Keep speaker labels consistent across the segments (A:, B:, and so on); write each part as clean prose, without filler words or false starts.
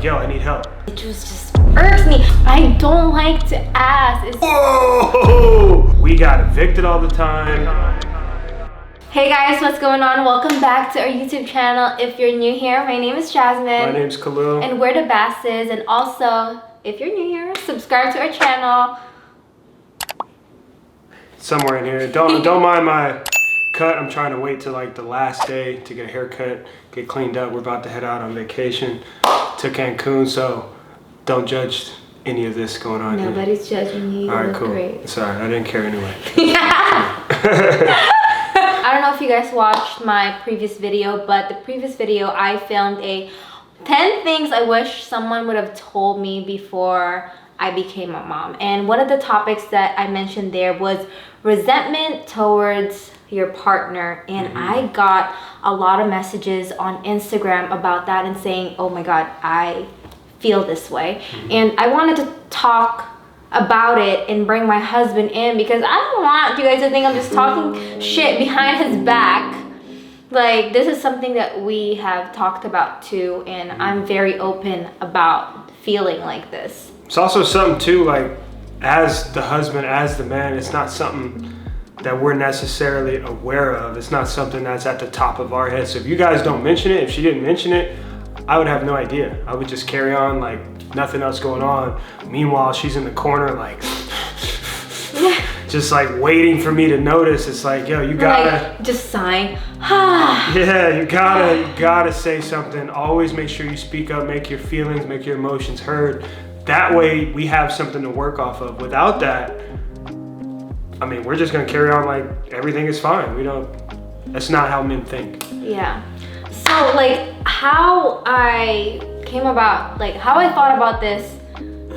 A: yo, I need help.
B: It just irks me. I don't like to ask.
A: Whoa! We got evicted all the time.
B: Hey guys, what's going on? Welcome back to our YouTube channel. If you're new here, my name is Jasmine.
A: My name's Khalil.
B: And we're the Basses. And also, if you're new here, subscribe to our channel.
A: Somewhere in here. Don't mind my cut. I'm trying to wait till like the last day to get a haircut, get cleaned up. We're about to head out on vacation to Cancun, so don't judge any of this going on.
B: Nobody's judging you.
A: All right,
B: look
A: cool.
B: Great.
A: Sorry, I didn't care anyway.
B: I don't know if you guys watched my previous video, but the previous video I filmed 10 things I wish someone would have told me before I became a mom. And one of the topics that I mentioned there was resentment towards your partner. And I got a lot of messages on Instagram about that and saying, oh my God, I feel this way. And I wanted to talk about it and bring my husband in because I don't want you guys to think I'm just talking shit behind his back. Like, this is something that we have talked about too, and I'm very open about feeling like this.
A: It's also something too, like, as the husband, as the man, it's not something that we're necessarily aware of. It's not something that's at the top of our head. So if you guys don't mention it, if she didn't mention it, I would have no idea. I would just carry on like nothing else going on. Meanwhile, she's in the corner like just like waiting for me to notice. It's like, yo, you gotta
B: like, just sighing.
A: Yeah, you gotta say something. Always make sure you speak up, make your feelings, make your emotions heard. That way we have something to work off of. Without that, I mean, we're just gonna carry on like everything is fine. That's not how men think.
B: Yeah. So like how I thought about this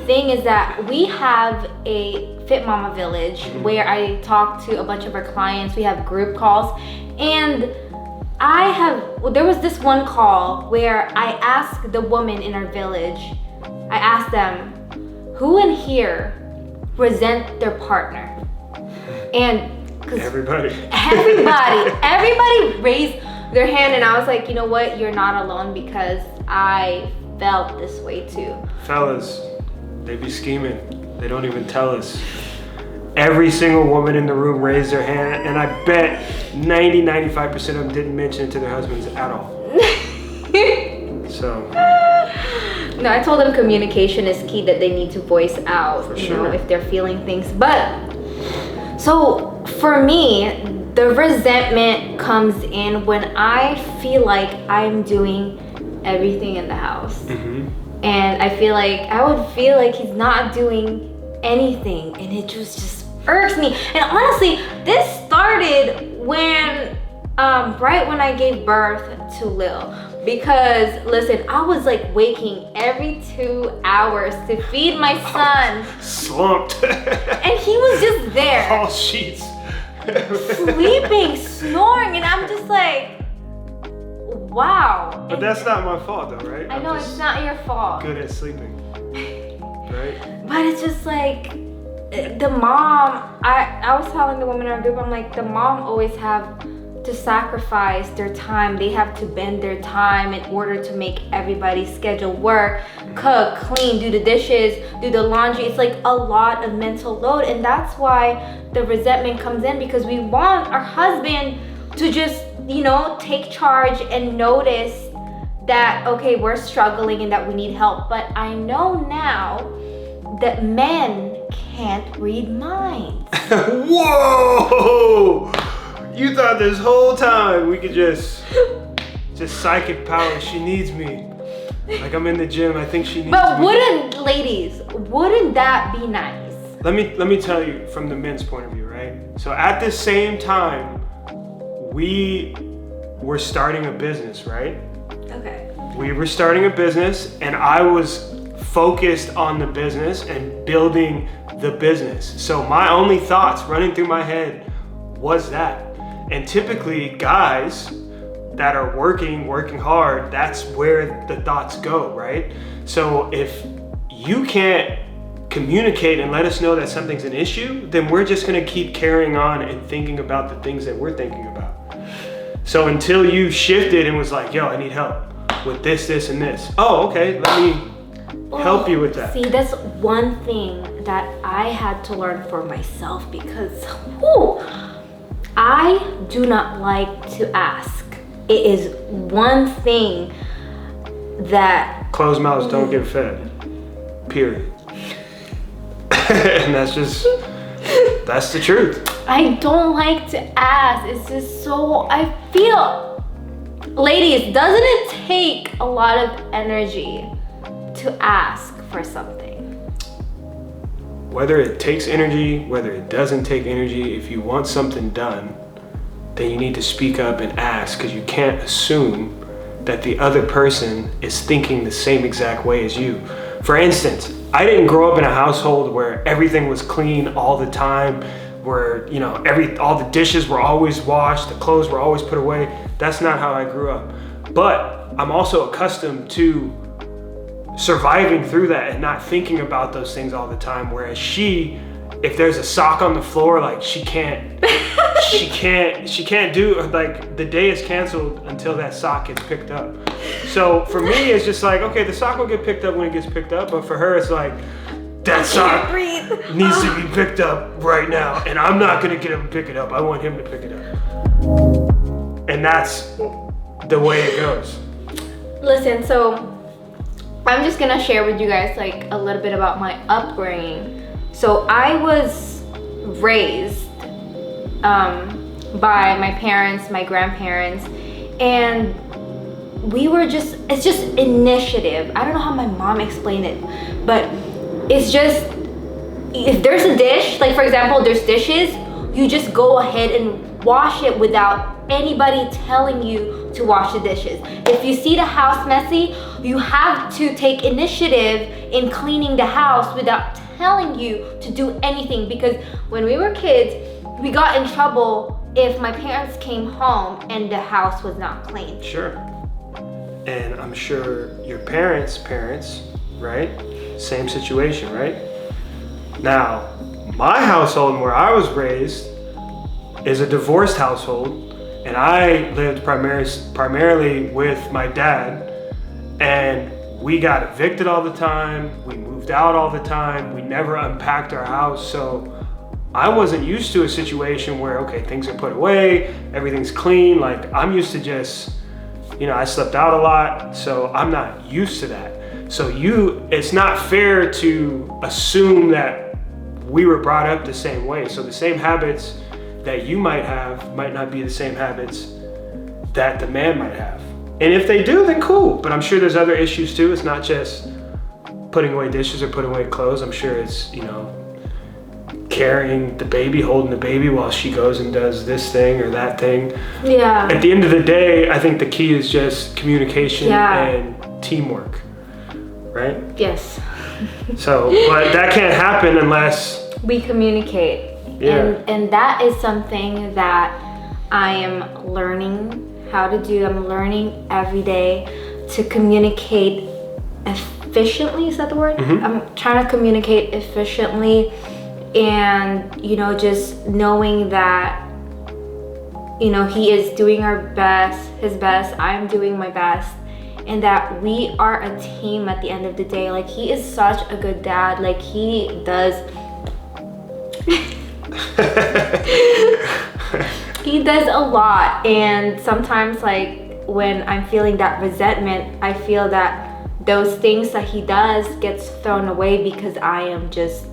B: thing is that we have a Fit Mama Village where I talk to a bunch of our clients. We have group calls, and there was this one call where I asked the women in our village, I asked them, who in here resent their partner? And
A: everybody
B: raised their hand, and I was like, you know what, you're not alone because I felt this way too.
A: Fellas, they be scheming. They don't even tell us. Every single woman in the room raised their hand, and I bet 95% of them didn't mention it to their husbands at all. So.
B: No, I told them communication is key, that they need to voice out,
A: For
B: you
A: sure.
B: know, if they're feeling things. But, so for me, the resentment comes in when I feel like I'm doing everything in the house. And I would feel like he's not doing anything, and it just irks me. And honestly, this started when right when I gave birth to Lil, because listen, I was like waking every 2 hours to feed my son.
A: Slumped.
B: And he was just there.
A: All sheets.
B: Sleeping, snoring, and I'm just like, wow.
A: But that's not my fault though, right?
B: I know it's not your fault.
A: Good at sleeping. Right?
B: But it's just like, the mom, I was telling the woman in our group, I'm like, the mom always have to sacrifice their time. They have to bend their time in order to make everybody's schedule work, cook, clean, do the dishes, do the laundry. It's like a lot of mental load, and that's why the resentment comes in, because we want our husband to just, you know, take charge and notice that, okay, we're struggling and that we need help. But I know now that men can't read minds.
A: Whoa! You thought this whole time we could just psychic power. She needs me. Like I'm in the gym, I think she needs me.
B: But wouldn't that be nice?
A: Let me tell you from the men's point of view, right? So at the same time, we were starting a business, right?
B: Okay.
A: We were starting a business, and I was focused on the business and building the business. So my only thoughts running through my head was that. And typically guys that are working hard, that's where the thoughts go, right? So if you can't communicate and let us know that something's an issue, then we're just gonna keep carrying on and thinking about the things that we're thinking about. So until you shifted and was like, yo, I need help with this, and this. Oh, okay, help you with that.
B: See, that's one thing that I had to learn for myself because I do not like to ask. It is one thing that...
A: Closed mouths don't get fed. Period. And that's the truth.
B: I don't like to ask. It's just so, I feel, ladies, doesn't it take a lot of energy to ask for something?
A: Whether it takes energy, whether it doesn't take energy, if you want something done, then you need to speak up and ask, because you can't assume that the other person is thinking the same exact way as you. For instance, I didn't grow up in a household where everything was clean all the time, where all the dishes were always washed, the clothes were always put away. That's not how I grew up. But I'm also accustomed to surviving through that and not thinking about those things all the time. Whereas if there's a sock on the floor, like she can't do, like the day is canceled until that sock gets picked up. So for me, it's just like, okay, the sock will get picked up when it gets picked up, but for her, it's like, that sock needs to be picked up right now, and I'm not gonna get him to pick it up. I want him to pick it up. And that's the way it goes.
B: Listen, so I'm just gonna share with you guys like a little bit about my upbringing. So I was raised by my parents, my grandparents, and it's just initiative. I don't know how my mom explained it, but it's just, if there's a dish, like for example, there's dishes, you just go ahead and wash it without anybody telling you to wash the dishes. If you see the house messy, you have to take initiative in cleaning the house without telling you to do anything, because when we were kids, we got in trouble if my parents came home and the house was not clean.
A: Sure. And I'm sure your parents, right? Same situation, right? Now, my household where I was raised is a divorced household, and I lived primarily with my dad, and we got evicted all the time, we moved out all the time, we never unpacked our house, so I wasn't used to a situation where, okay, things are put away, everything's clean. Like, I'm used to just, I slept out a lot, so I'm not used to that. So it's not fair to assume that we were brought up the same way. So the same habits that you might have might not be the same habits that the man might have. And if they do, then cool. But I'm sure there's other issues too. It's not just putting away dishes or putting away clothes. I'm sure it's, carrying the baby, holding the baby while she goes and does this thing or that thing.
B: Yeah.
A: At the end of the day, I think the key is just communication and teamwork, right?
B: Yes.
A: So, but that can't happen unless
B: we communicate.
A: Yeah.
B: And that is something that I am learning how to do. I'm learning every day to communicate efficiently. Is that the word?
A: Mm-hmm.
B: I'm trying to communicate efficiently, and just knowing that he is doing his best, I'm doing my best, and that we are a team at the end of the day. Like, he is such a good dad. Like, he does he does a lot, and sometimes, like, when I'm feeling that resentment, I feel that those things that he does gets thrown away because I am just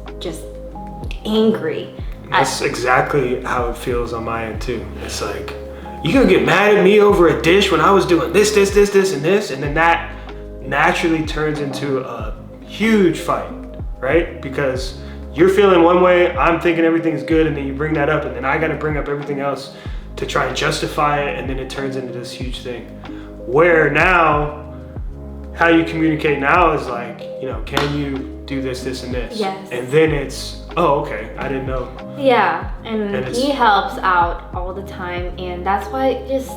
B: angry.
A: That's exactly how it feels on my end too. It's like, you gonna get mad at me over a dish when I was doing this, and this, and then that naturally turns into a huge fight, right? Because you're feeling one way, I'm thinking everything's good, and then you bring that up, and then I gotta bring up everything else to try and justify it, and then it turns into this huge thing. Where now, how you communicate now is like, can you do this, and this?
B: Yes.
A: And then it's, oh, okay, I didn't know.
B: Yeah, and he helps out all the time, and that's why just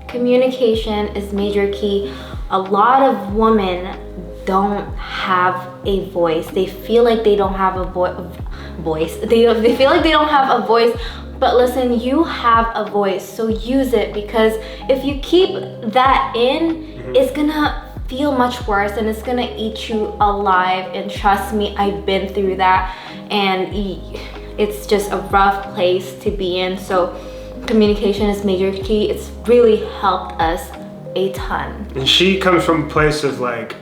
B: communication is major key. A lot of women don't have a voice. They feel like they don't have a voice. They feel like they don't have a voice, but listen, you have a voice, so use it, because if you keep that in, it's gonna feel much worse, and it's gonna eat you alive. And trust me, I've been through that, and it's just a rough place to be in. So communication is major key. It's really helped us a ton.
A: And she comes from a place of like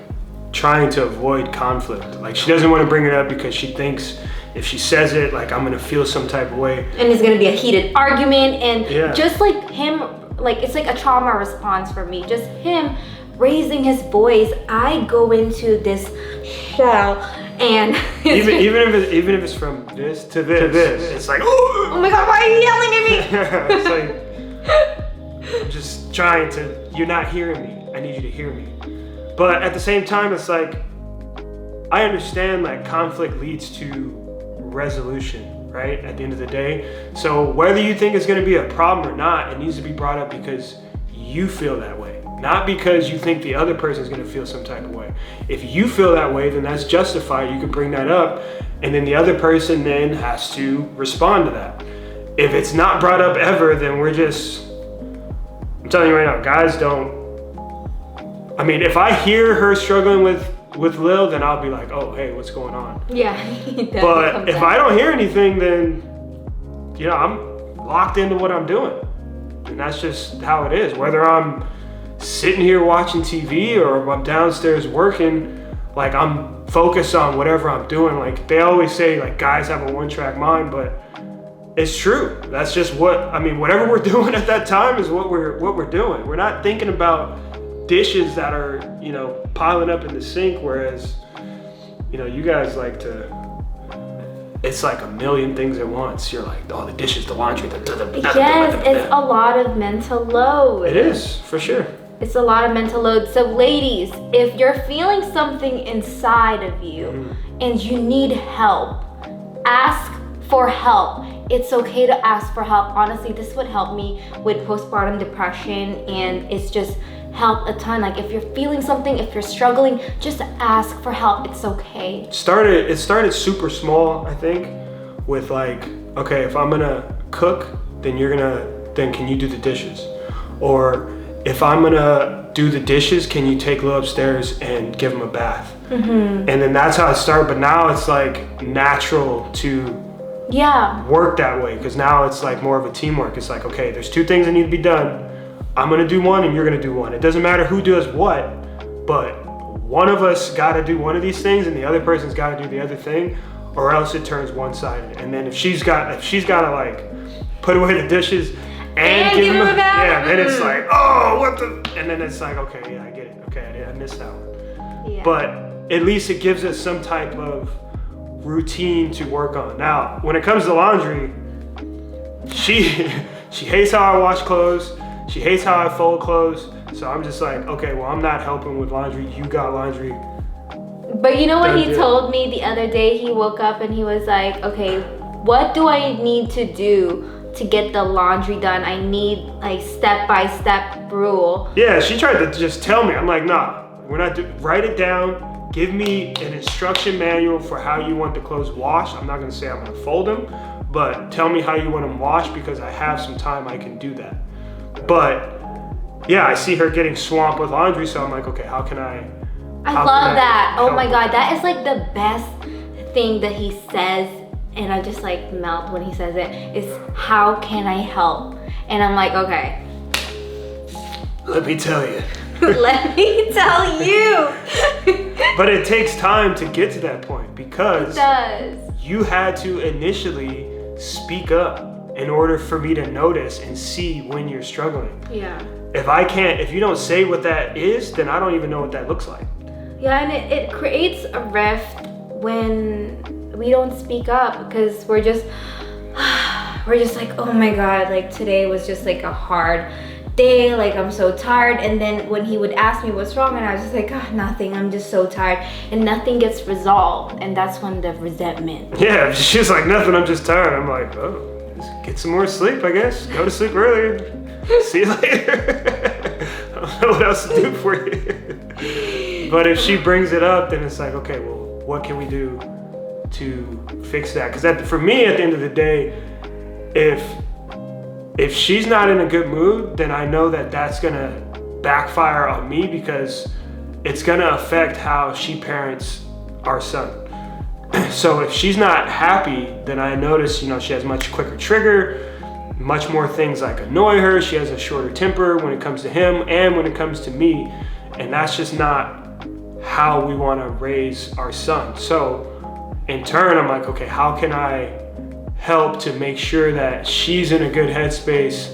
A: trying to avoid conflict. Like she doesn't want to bring it up because she thinks if she says it, like I'm gonna feel some type of way.
B: And it's gonna be a heated argument, and just like him, like it's like a trauma response for me. Just him raising his voice, I go into this shell, and
A: even if it's from this to this, it's like,
B: oh my god, why are you yelling at me?
A: It's like I'm just trying to. You're not hearing me. I need you to hear me. But at the same time, it's like I understand like conflict leads to resolution, right? At the end of the day. So whether you think it's going to be a problem or not, it needs to be brought up because you feel that way, not because you think the other person is going to feel some type of way. If you feel that way, then that's justified. You can bring that up, and then the other person then has to respond to that. If it's not brought up ever, then we're just, I'm telling you right now, guys don't, I mean, if I hear her struggling with Lil, then I'll be like, oh, hey, what's going on?
B: Yeah.
A: But if I don't hear anything, then, you know, I'm locked into what I'm doing. And that's just how it is. Whether I'm sitting here watching TV or I'm downstairs working, like I'm focused on whatever I'm doing. Like they always say, like guys have a one-track mind, but it's true. That's just what, I mean, whatever we're doing at that time is what we're doing. We're not thinking about dishes that are, you know, piling up in the sink, whereas, you know, you guys like to, it's like a million things at once. You're like, oh, the dishes, the laundry,
B: yes, it's a lot of mental load.
A: It is, for sure.
B: It's a lot of mental load. So ladies, if you're feeling something inside of you and you need help, ask for help. It's okay to ask for help. Honestly, this would help me with postpartum depression, and it's just help a ton. Like if you're feeling something, if you're struggling, just ask for help. It's okay. It started super small, I think, with like, okay, if I'm gonna cook, then can you do the dishes? Or if I'm gonna do the dishes, can you take Lil upstairs and give him a bath? And then that's how it started. But now it's like natural to work that way, because now it's like more of a teamwork. It's like, okay, there's two things that need to be done. I'm gonna do one and you're gonna do one. It doesn't matter who does what, but one of us gotta do one of these things and the other person's gotta do the other thing, or else it turns one-sided. And then if she's gotta like put away the dishes and give him a bath, then it's like, oh, what the, and then it's like, okay, yeah, I get it. Okay, I missed that one. Yeah. But at least it gives us some type of routine to work on. Now, when it comes to laundry, she hates how I wash clothes. She hates how I fold clothes. So I'm just like, okay, well, I'm not helping with laundry. You got laundry. But you know what he told me the other day? He woke up and he was like, okay, what do I need to do to get the laundry done? I need like step-by-step rule.
A: Yeah, she tried to just tell me. I'm like, nah, we're not write it down. Give me an instruction manual for how you want the clothes washed. I'm not gonna say I'm gonna fold them, but tell me how you want them washed, because I have some time I can do that. But yeah, I see her getting swamped with laundry, so I'm like, okay, how can I
B: love that. Oh my God, that is like the best thing that he says, and I just like melt when he says it, is how can I help? And I'm like, okay.
A: Let me tell you.
B: Let me tell you.
A: But it takes time to get to that point, because
B: it does.
A: You had to initially speak up in order for me to notice and see when you're struggling.
B: Yeah.
A: If you don't say what that is, then I don't even know what that looks like.
B: Yeah, and it creates a rift when we don't speak up, because we're just like, oh my God, like today was just like a hard day, like I'm so tired. And then when he would ask me what's wrong, and I was just like, oh, nothing, I'm just so tired, and nothing gets resolved, and that's when the resentment.
A: Yeah, she's like, nothing, I'm just tired. I'm like, oh, just get some more sleep, I guess. Go to sleep earlier. See you later. I don't know what else to do for you. But if she brings it up, then it's like, okay, well, what can we do to fix that? Because for me, at the end of the day, if she's not in a good mood, then I know that that's gonna backfire on me, because it's gonna affect how she parents our son. So if she's not happy, then I notice, she has much quicker trigger, much more things like annoy her. She has a shorter temper when it comes to him and when it comes to me. And that's just not how we want to raise our son. So in turn, I'm like, okay, how can I help to make sure that she's in a good headspace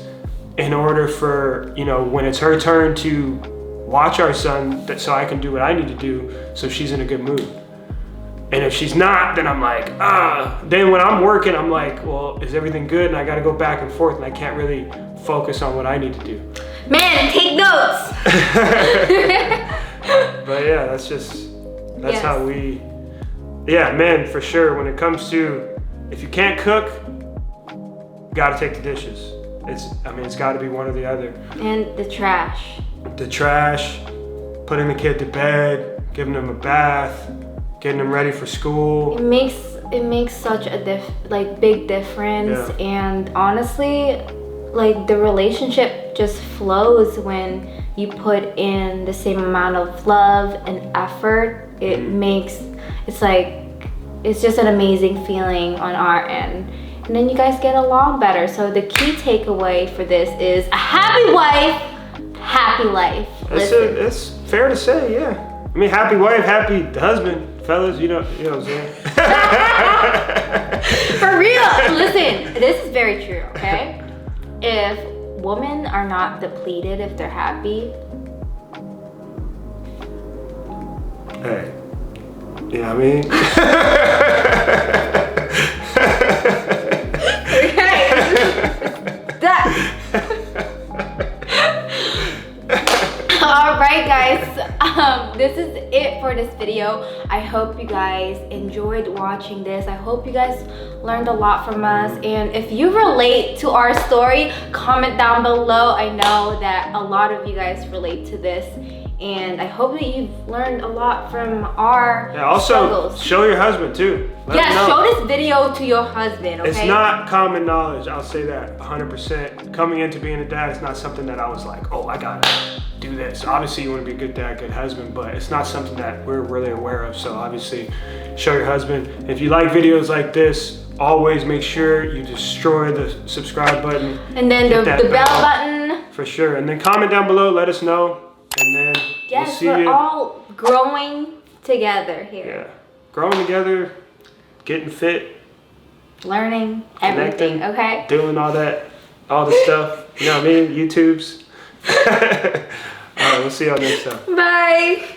A: in order for, when it's her turn to watch our son, so I can do what I need to do so she's in a good mood. And if she's not, then I'm like, Then when I'm working, I'm like, well, is everything good? And I got to go back and forth, and I can't really focus on what I need to do.
B: Man, take notes.
A: But yeah, that's how we, man, for sure. When it comes to, if you can't cook, got to take the dishes. It's got to be one or the other.
B: And the trash.
A: Putting the kid to bed, giving him a bath, getting them ready for school.
B: It makes such a big difference.
A: Yeah.
B: And honestly, the relationship just flows when you put in the same amount of love and effort. It's just an amazing feeling on our end. And then you guys get along better. So the key takeaway for this is a happy wife, happy life.
A: It's fair to say, yeah. Happy wife, happy husband. Fellas, you know what I'm saying?
B: For real. Listen, this is very true, okay? If women are not depleted, if they're happy.
A: Hey. You know what I mean?
B: Okay. Done. All right, guys. This is it for this video. I hope you guys enjoyed watching this. I hope you guys learned a lot from us. And if you relate to our story, comment down below. I know that a lot of you guys relate to this. And I hope that you've learned a lot from our struggles.
A: Show your husband too.
B: Show this video to your husband, okay?
A: It's not common knowledge, I'll say that 100%. Coming into being a dad, it's not something that I was like, oh, I gotta do this. Obviously, you wanna be a good dad, good husband, but it's not something that we're really aware of. So obviously, show your husband. If you like videos like this, always make sure you destroy the subscribe button.
B: And then the bell button.
A: For sure. And then comment down below, let us know. And then we'll see you.
B: We're all growing together here.
A: Yeah, growing together, getting fit,
B: learning everything. Okay,
A: doing all the stuff. You know what I mean? YouTubes. All right, we'll see y'all next time.
B: Bye.